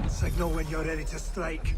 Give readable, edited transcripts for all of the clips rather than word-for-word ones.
Signal when you're ready to strike.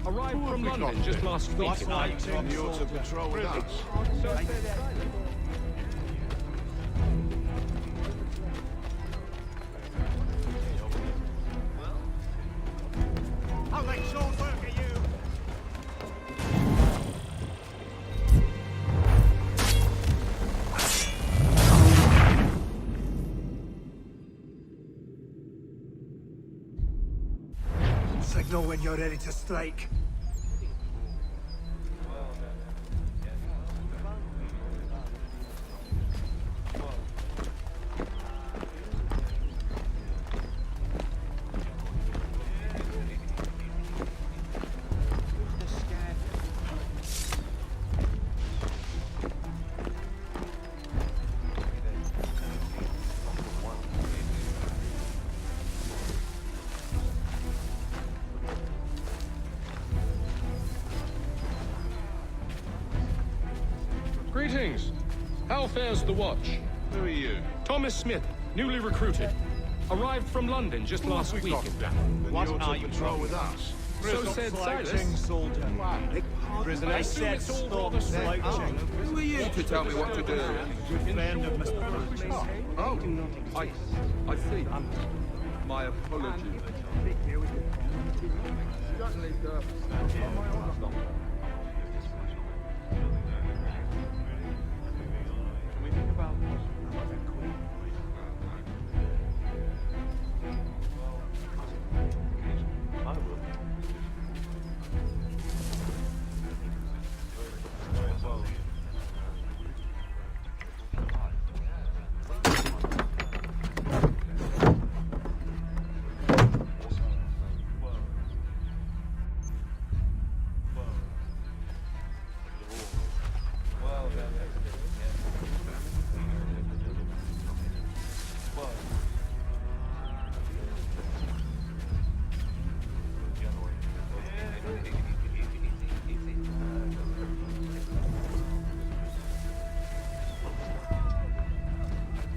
Arrived from London just last week. You're to patrol with us. I'll make short work of you. Signal when you're ready to strike. Greetings. How fares the watch? Who are you? Thomas Smith, newly recruited. Arrived from London just last week. Then you're to patrol with us. So said Silas. I said stop slouching. Who are you to tell me what to do? Good friend of Mr. Oh, I see. My apologies.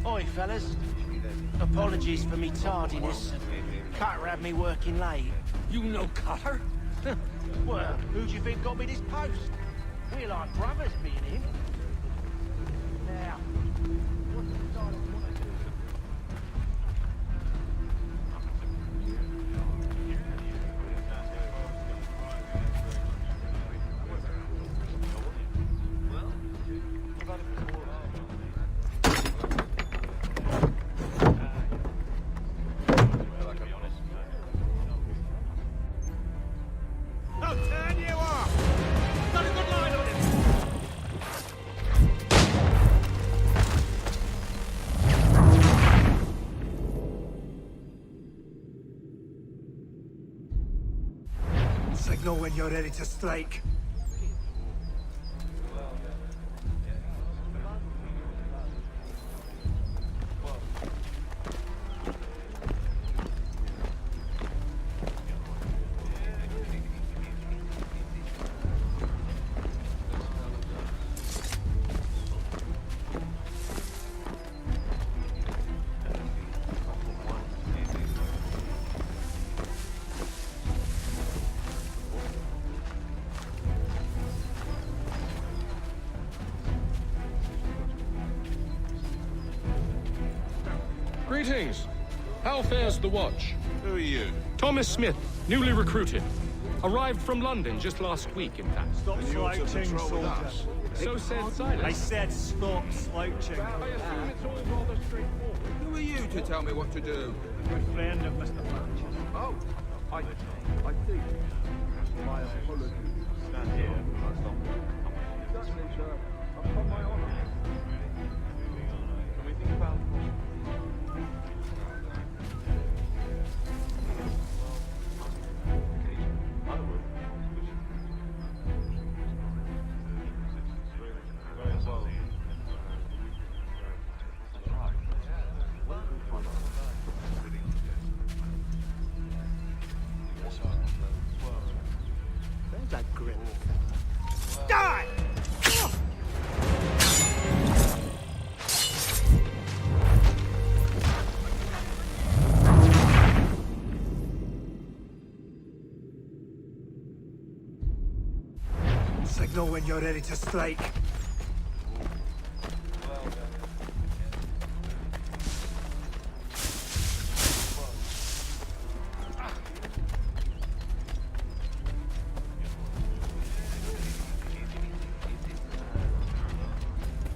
Oi, fellas. Apologies for me tardiness. Cutter had me working late. You know Cutter? Well, who do you think got me this post? We're like brothers, me and him. Now, what's the style of what I do? I'll turn you off! Got a good line on him! Signal when you're ready to strike. Greetings. How fares the watch? Who are you? Thomas Smith, newly recruited. Arrived from London just last week, in fact. Stop And you're to slouching, patrol with soldier. us? So said I Silas. said stop slouching. I assume it's all rather straightforward. Who are you to tell me what to do? Good friend of Mr. Thatcher's. Oh, I see. My apologies. Stand here. Certainly, sir. Upon my honor. Can we think about... There's that grip. Die! Signal when you're ready to strike.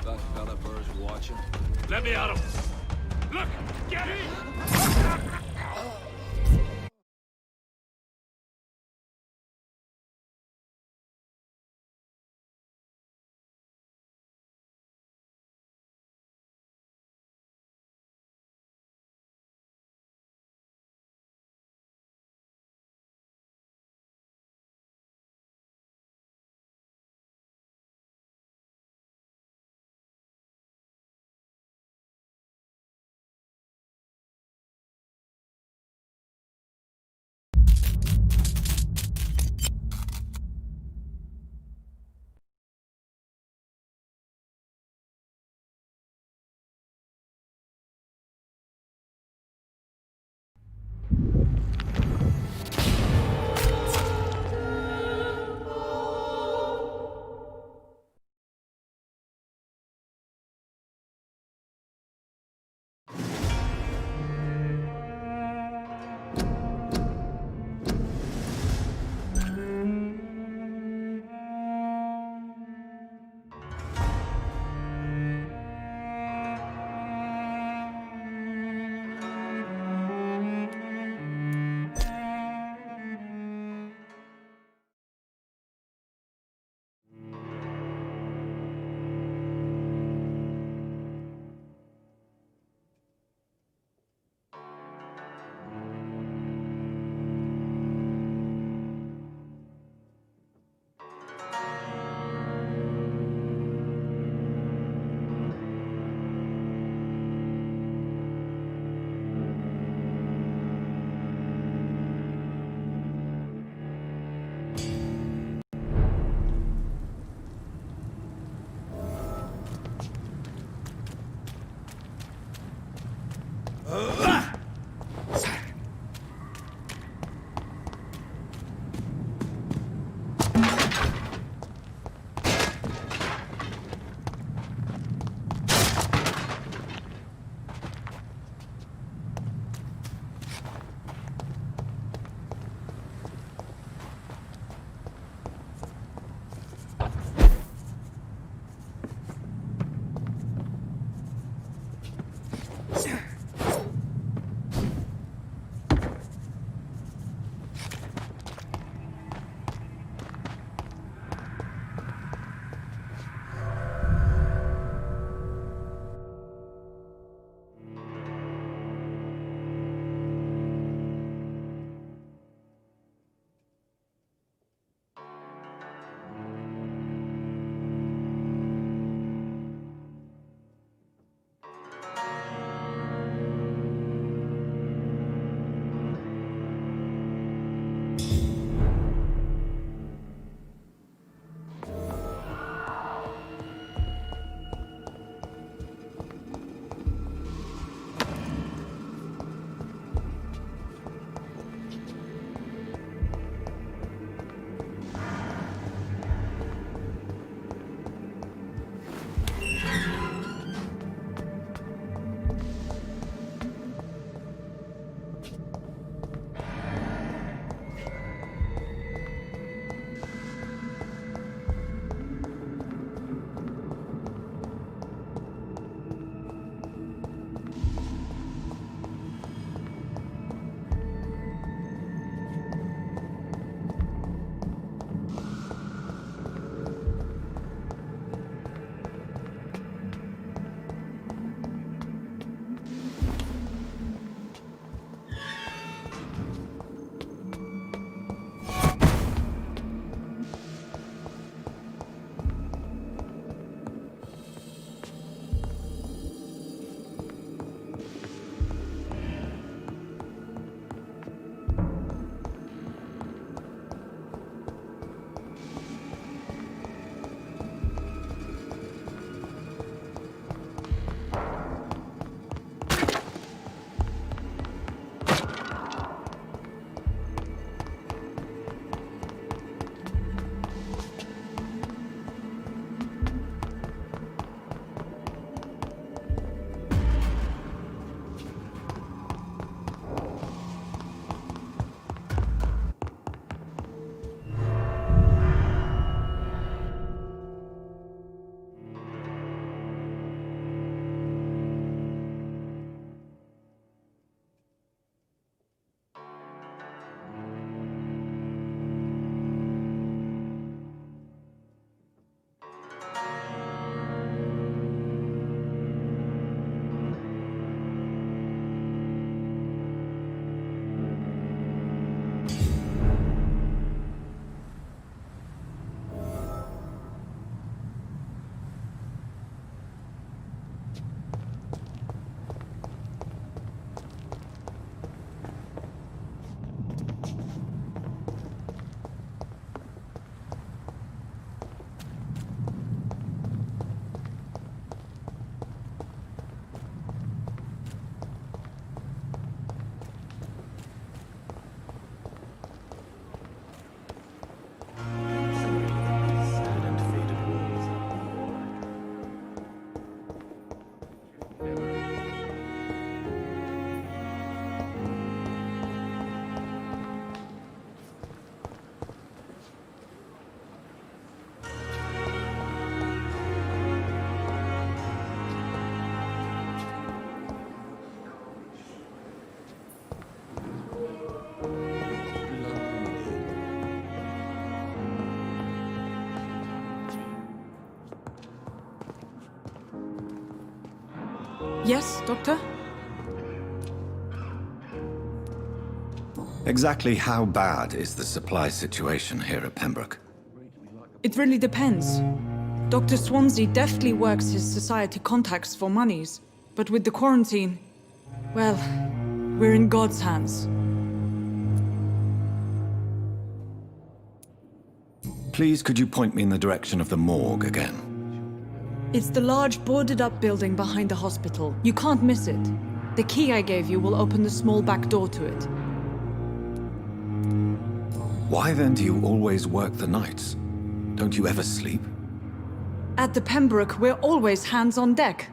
That fella bird's watching. Let me at him. Look, get in! Yes, Doctor? Exactly how bad is the supply situation here at Pembroke? It really depends. Dr. Swansea deftly works his society contacts for monies, but with the quarantine, well, we're in God's hands. Please, could you point me in the direction of the morgue again? It's the large boarded-up building behind the hospital. You can't miss it. The key I gave you will open the small back door to it. Why then do you always work the nights? Don't you ever sleep? At the Pembroke, we're always hands on deck.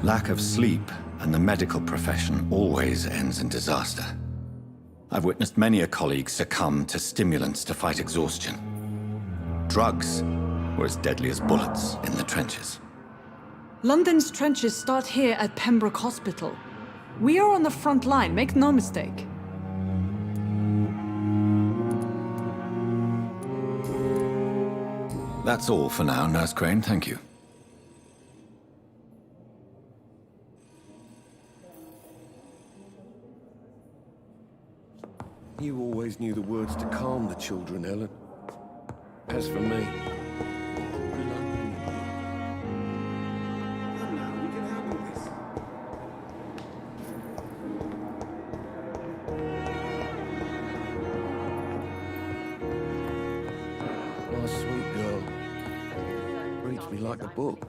Lack of sleep and the medical profession always ends in disaster. I've witnessed many a colleague succumb to stimulants to fight exhaustion. Drugs were as deadly as bullets in the trenches. London's trenches start here at Pembroke Hospital. We are on the front line, make no mistake. That's all for now, Nurse Crane, thank you. You always knew the words to calm the children, Ellen. As for me, my sweet girl reads me like a book.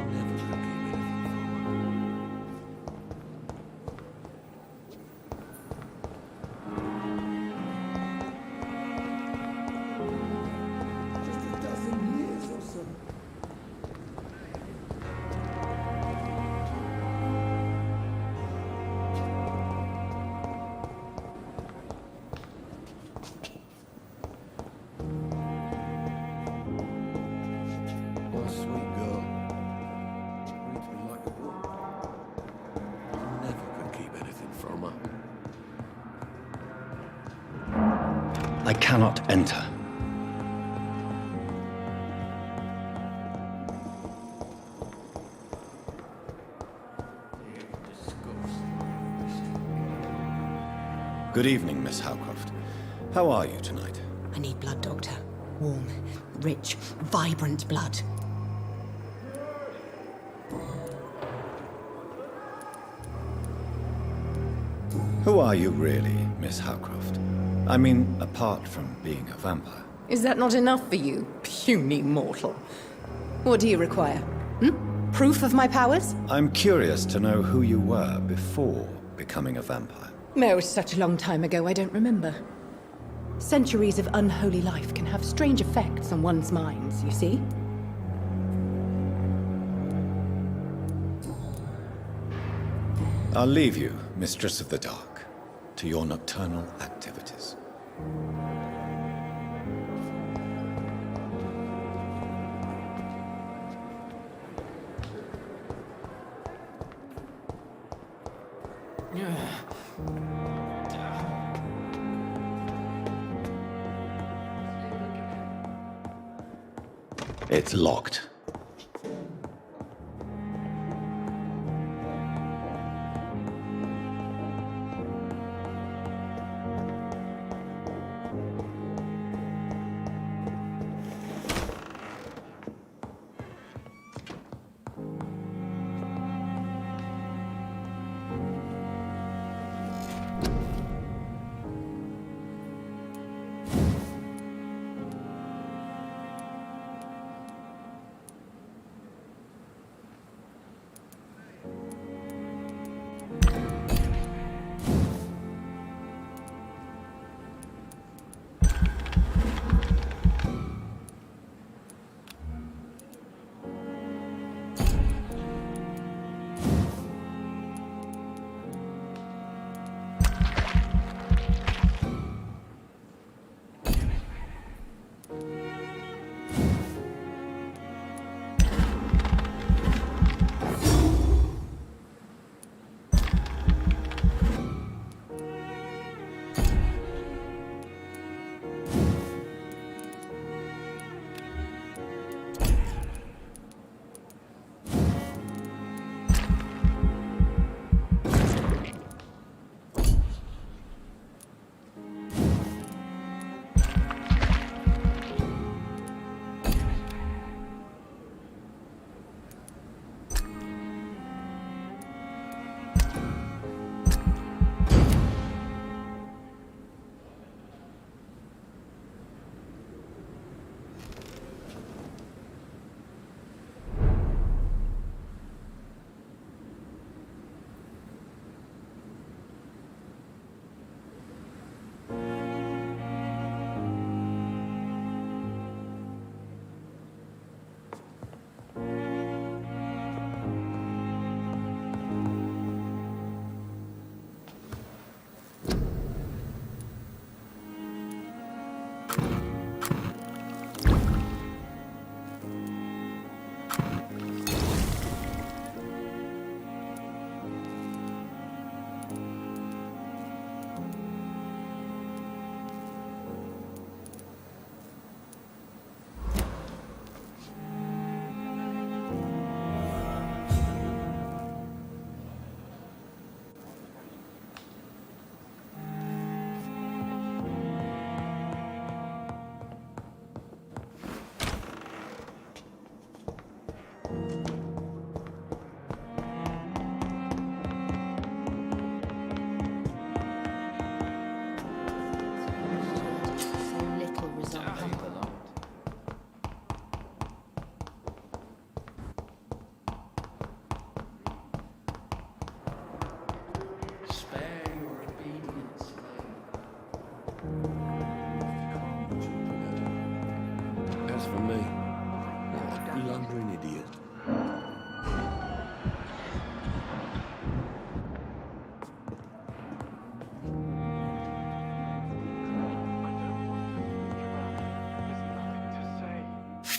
Never forgive anything. My sweet girl reads me like a book. Never could keep anything from her. I cannot enter. Good evening, Miss Howcroft. How are you tonight? I need blood, Doctor. Warm, rich, vibrant blood. Who are you really, Miss Howcroft? I mean, apart from being a vampire. Is that not enough for you, puny mortal? What do you require? Proof of my powers? I'm curious to know who you were before becoming a vampire. Oh, it was such a long time ago, I don't remember. Centuries of unholy life can have strange effects on one's minds, you see? I'll leave you, Mistress of the Dark, to your nocturnal activities. It's locked.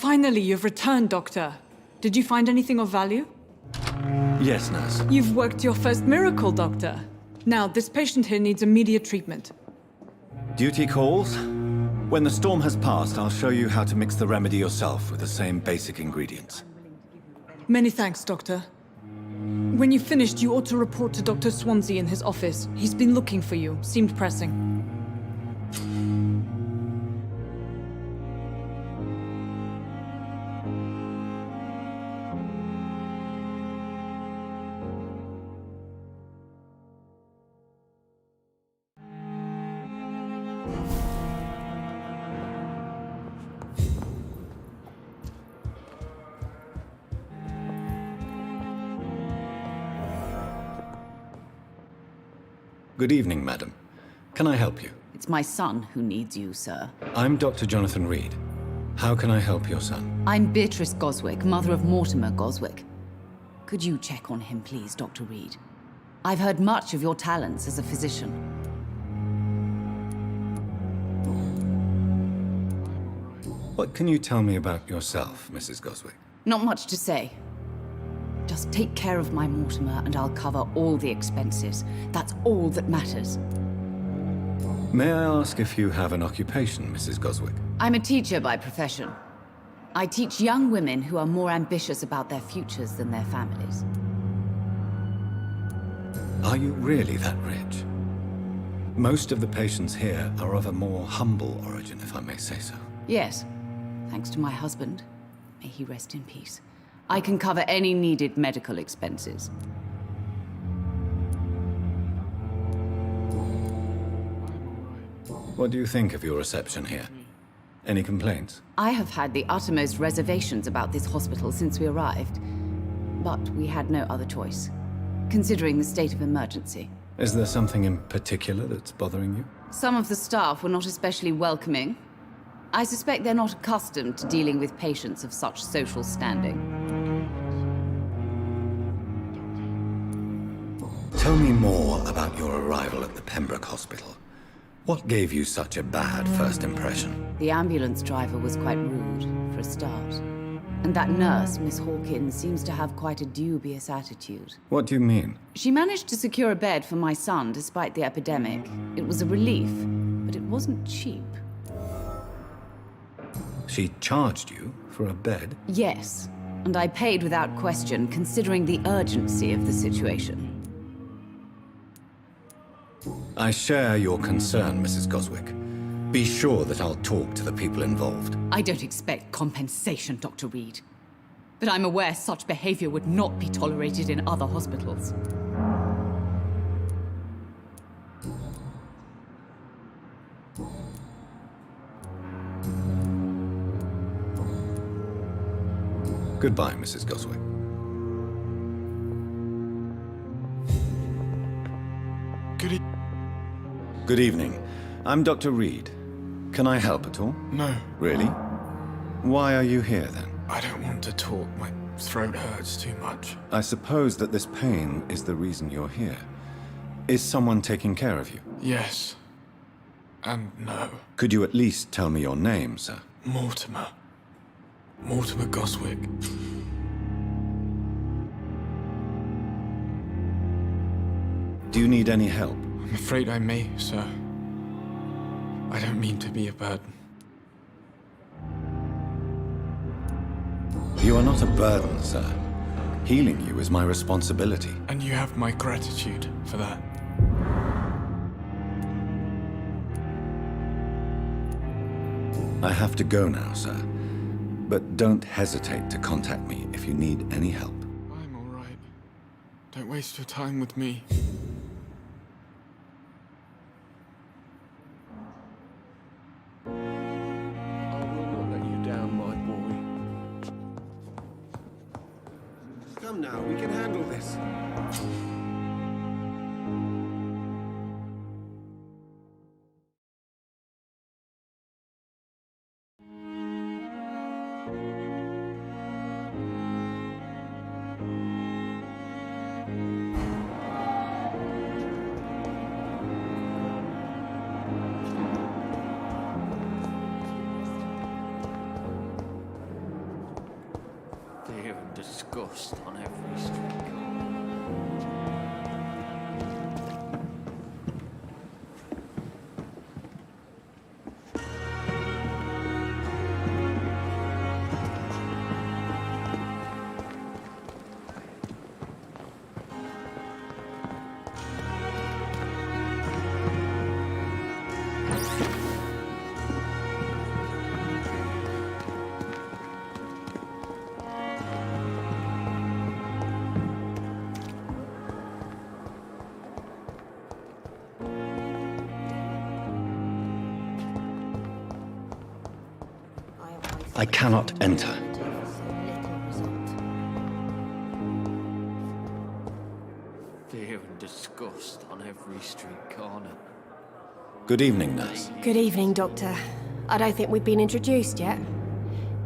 Finally, you've returned, Doctor. Did you find anything of value? Yes, nurse. You've worked your first miracle, Doctor. Now, this patient here needs immediate treatment. Duty calls. When the storm has passed, I'll show you how to mix the remedy yourself with the same basic ingredients. Many thanks, Doctor. When you've finished, you ought to report to Dr. Swansea in his office. He's been looking for you. Seemed pressing. Good evening, madam. Can I help you? It's my son who needs you, sir. I'm Dr. Jonathan Reed. How can I help your son? I'm Beatrice Goswick, mother of Mortimer Goswick. Could you check on him, please, Dr. Reed? I've heard much of your talents as a physician. What can you tell me about yourself, Mrs. Goswick? Not much to say. Just take care of my Mortimer and I'll cover all the expenses. That's all that matters. May I ask if you have an occupation, Mrs. Goswick? I'm a teacher by profession. I teach young women who are more ambitious about their futures than their families. Are you really that rich? Most of the patients here are of a more humble origin, if I may say so. Yes, thanks to my husband. May he rest in peace. I can cover any needed medical expenses. What do you think of your reception here? Any complaints? I have had the uttermost reservations about this hospital since we arrived. But we had no other choice, considering the state of emergency. Is there something in particular that's bothering you? Some of the staff were not especially welcoming. I suspect they're not accustomed to dealing with patients of such social standing. Tell me more about your arrival at the Pembroke Hospital. What gave you such a bad first impression? The ambulance driver was quite rude, for a start. And that nurse, Miss Hawkins, seems to have quite a dubious attitude. What do you mean? She managed to secure a bed for my son despite the epidemic. It was a relief, but it wasn't cheap. She charged you for a bed? Yes, and I paid without question, considering the urgency of the situation. I share your concern, Mrs. Goswick. Be sure that I'll talk to the people involved. I don't expect compensation, Dr. Reed. But I'm aware such behavior would not be tolerated in other hospitals. Goodbye, Mrs. Goswick. Good evening. I'm Dr. Reed. Can I help at all? No, Really? Why are you here, then? I don't want to talk. My throat hurts too much. I suppose that this pain is the reason you're here. Is someone taking care of you? Yes. And no. Could you at least tell me your name, sir? Mortimer. Mortimer Goswick. Do you need any help? I'm afraid I may, sir. I don't mean to be a burden. You are not a burden, sir. Healing you is my responsibility. And you have my gratitude for that. I have to go now, sir. But don't hesitate to contact me if you need any help. I'm all right. Don't waste your time with me. I will not let you down, my boy. Come now, we can handle this. disgust on every street corner. I cannot enter. Fear and disgust on every street corner. Good evening, nurse. Good evening, Doctor. I don't think we've been introduced yet.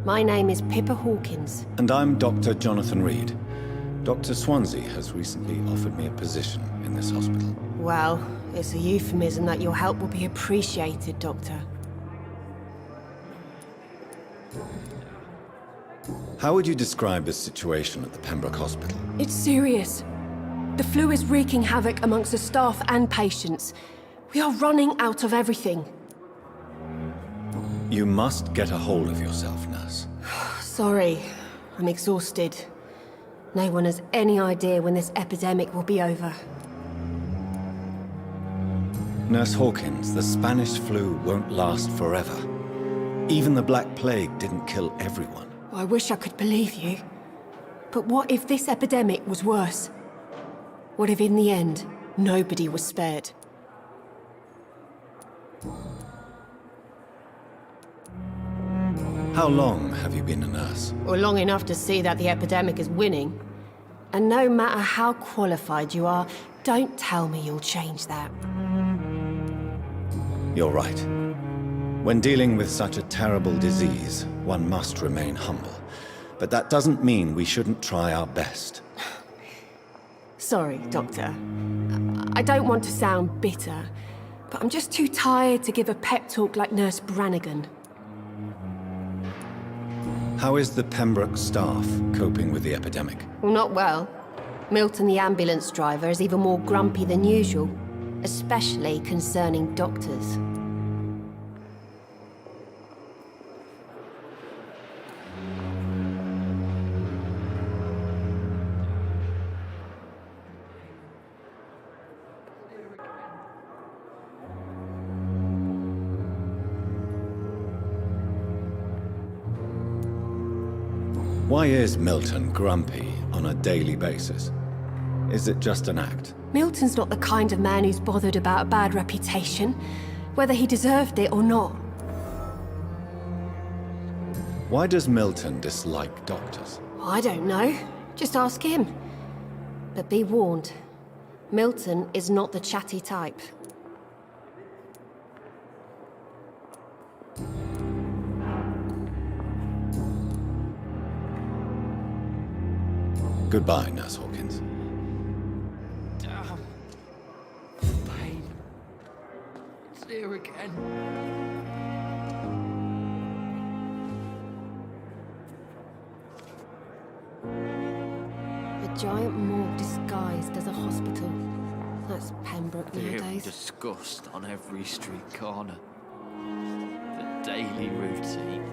My name is Pippa Hawkins. And I'm Dr. Jonathan Reed. Dr. Swansea has recently offered me a position in this hospital. Well, it's a euphemism that your help will be appreciated, Doctor. How would you describe the situation at the Pembroke Hospital? It's serious. The flu is wreaking havoc amongst the staff and patients. We are running out of everything. You must get a hold of yourself, nurse. Sorry, I'm exhausted. No one has any idea when this epidemic will be over. Nurse Hawkins, the Spanish flu won't last forever. Even the Black Plague didn't kill everyone. I wish I could believe you. But what if this epidemic was worse? What if in the end, nobody was spared? How long have you been a nurse? Or long enough to see that the epidemic is winning. And no matter how qualified you are, don't tell me you'll change that. You're right. When dealing with such a terrible disease, one must remain humble. But that doesn't mean we shouldn't try our best. Sorry, Doctor. I don't want to sound bitter, but I'm just too tired to give a pep talk like Nurse Brannigan. How is the Pembroke staff coping with the epidemic? Well, not well. Milton, the ambulance driver, is even more grumpy than usual, especially concerning doctors. Why is Milton grumpy on a daily basis? Is it just an act? Milton's not the kind of man who's bothered about a bad reputation, whether he deserved it or not. Why does Milton dislike doctors? I don't know. Just ask him. But be warned, Milton is not the chatty type. Goodbye, Nurse Hawkins. Damn. Pain. It's here again. A giant morgue disguised as a hospital. That's Pembroke Fear and nowadays. disgust on every street corner. The daily routine.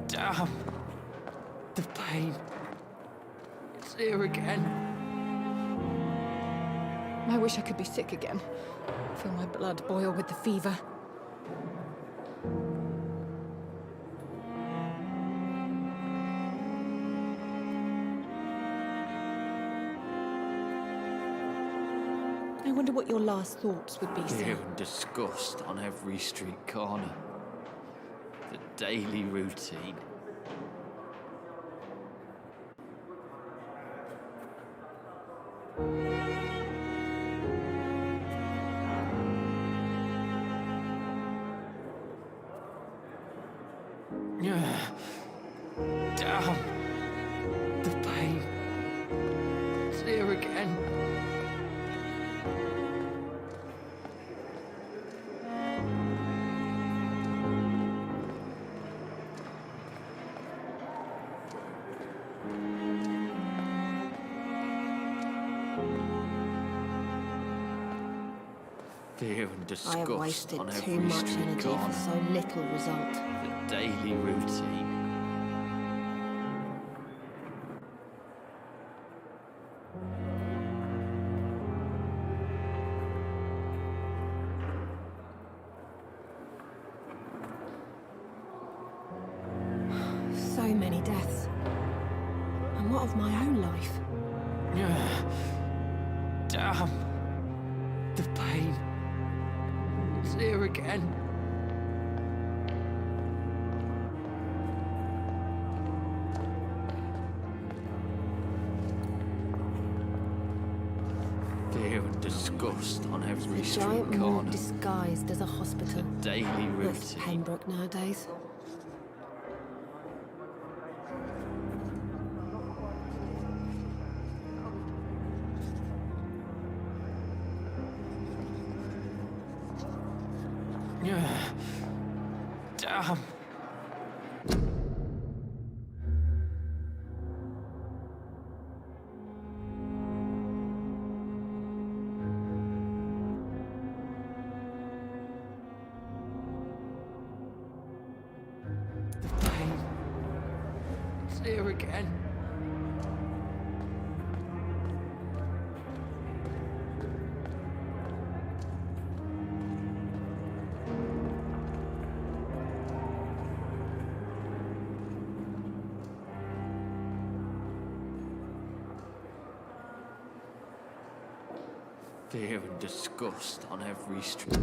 Damn. The pain. It's here again. I wish I could be sick again. Feel my blood boil with the fever. I wonder what your last thoughts would be, sir. Fear and disgust on every street corner. The daily routine. Fear and I have disgust wasted on too every much street energy corner. for so little result. The daily routine. So many deaths. And what of my own life? Damn. The pain. It's here again. Fear and disgust on every A street giant corner. morgue disguised as a hospital. Daily That's routine. Pembroke nowadays. Damn. The pain. It's here again. Fear and disgust on every street.